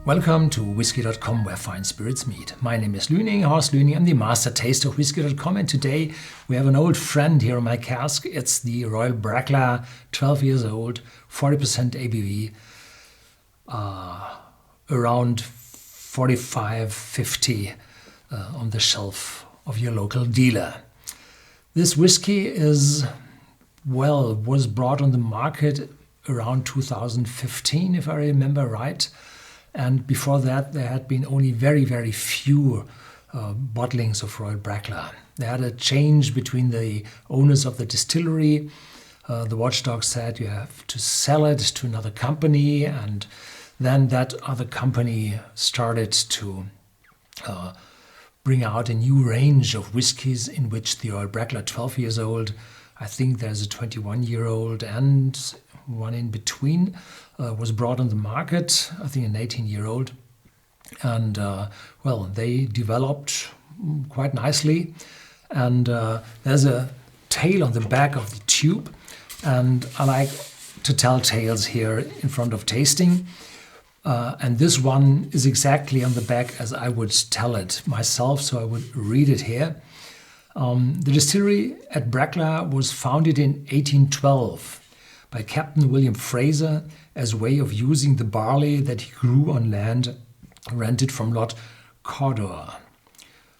Welcome to Whisky.com, where fine spirits meet. My name is Horst Lüning. I'm the master taster of Whisky.com, and today we have an old friend here in my cask. It's the Royal Brackla, 12 years old, 40% ABV, around 45-50 on the shelf of your local dealer. This whiskey was brought on the market around 2015, if I remember right. And before that, there had been only very, very few bottlings of Royal Brackla. They had a change between the owners of the distillery. The watchdog said you have to sell it to another company, and then that other company started to bring out a new range of whiskies in which the Royal Brackla 12 years old, I think there's a 21-year-old and one in between, was brought on the market, I think an 18-year-old. And they developed quite nicely. And there's a tail on the back of the tube. And I like to tell tales here in front of tasting. And this one is exactly on the back as I would tell it myself, so I would read it here. The distillery at Brackla was founded in 1812 by Captain William Fraser as a way of using the barley that he grew on land rented from Lord Cawdor.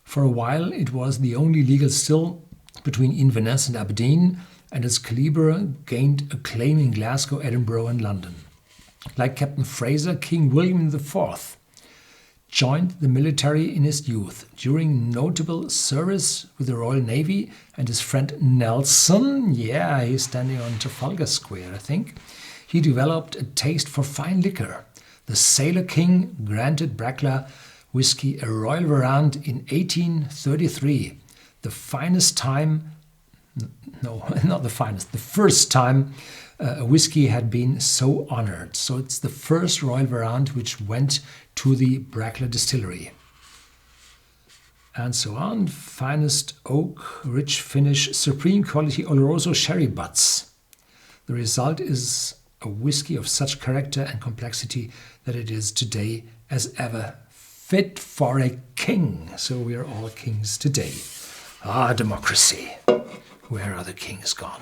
For a while it was the only legal still between Inverness and Aberdeen, and its calibre gained acclaim in Glasgow, Edinburgh and London. Like Captain Fraser, King William IV joined the military in his youth. During notable service with the Royal Navy and his friend Nelson, he's standing on Trafalgar Square, I think, he developed a taste for fine liquor. The Sailor King granted Brackla whiskey a royal warrant in 1833, the first time a whiskey had been so honored. So it's the first royal warrant which went to the Brackla distillery. And so on. Finest oak, rich finish, supreme quality Oloroso sherry butts. The result is a whiskey of such character and complexity that it is today as ever fit for a king. So we are all kings today. Ah, democracy. Where are the kings gone?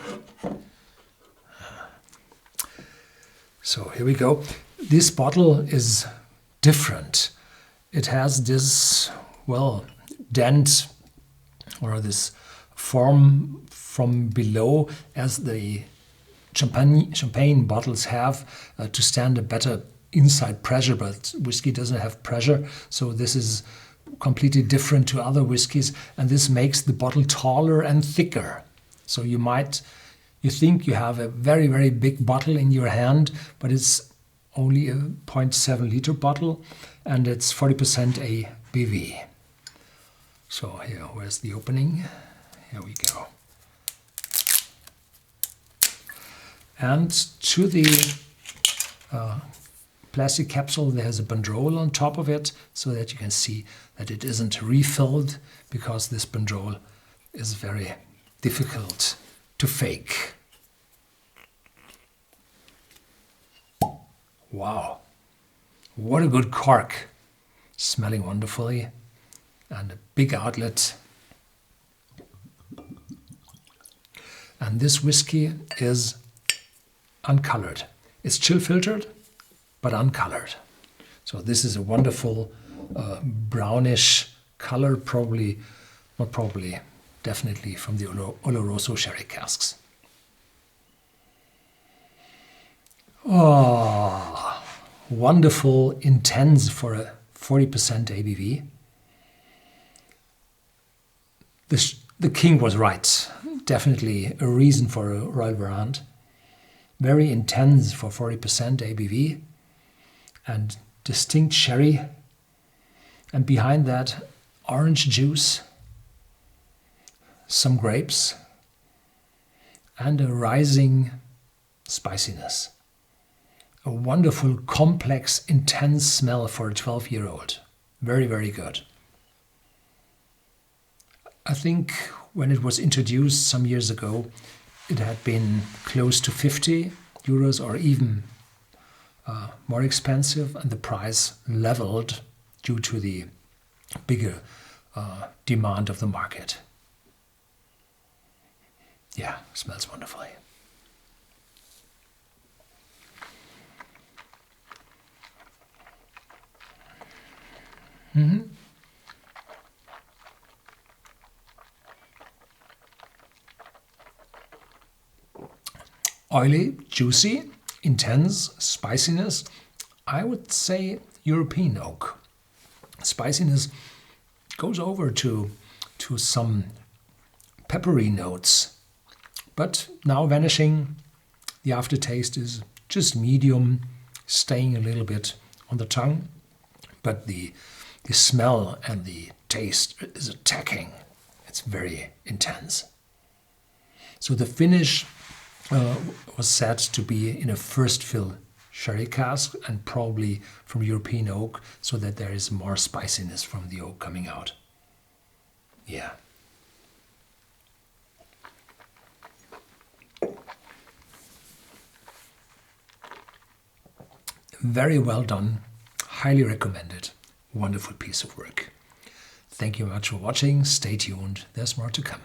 So here we go. This bottle is different. It has this, dent, or this form from below as the champagne bottles have to stand a better inside pressure, but whiskey doesn't have pressure. So this is completely different to other whiskies, and this makes the bottle taller and thicker. So you think you have a very, very big bottle in your hand, but it's only a 0.7 liter bottle, and it's 40% ABV. So here, where's the opening? Here we go. And to the plastic capsule, there's a banderole on top of it, so that you can see that it isn't refilled, because this banderole is very difficult to fake. Wow, what a good cork. Smelling wonderfully, and a big outlet. And this whiskey is uncolored. It's chill filtered, but uncolored. So this is a wonderful brownish color, definitely from the Oloroso sherry casks. Oh, wonderful, intense for a 40% ABV. The king was right. Definitely a reason for a royal warrant. Very intense for 40% ABV and distinct sherry. And behind that, orange juice, some grapes, and a rising spiciness. A wonderful, complex, intense smell for a 12-year-old. Very, very good. I think when it was introduced some years ago, it had been close to 50 euros or even more expensive and the price leveled due to the bigger demand of the market. Yeah, smells wonderfully. Oily, juicy, intense, spiciness. I would say European oak. Spiciness goes over to some peppery notes, but now vanishing. The aftertaste is just medium, staying a little bit on the tongue, but the smell and the taste is attacking. It's very intense. So the finish was said to be in a first fill sherry cask and probably from European oak, so that there is more spiciness from the oak coming out. Yeah. Very well done. Highly recommended. Wonderful piece of work. Thank you very much for watching. Stay tuned. There's more to come.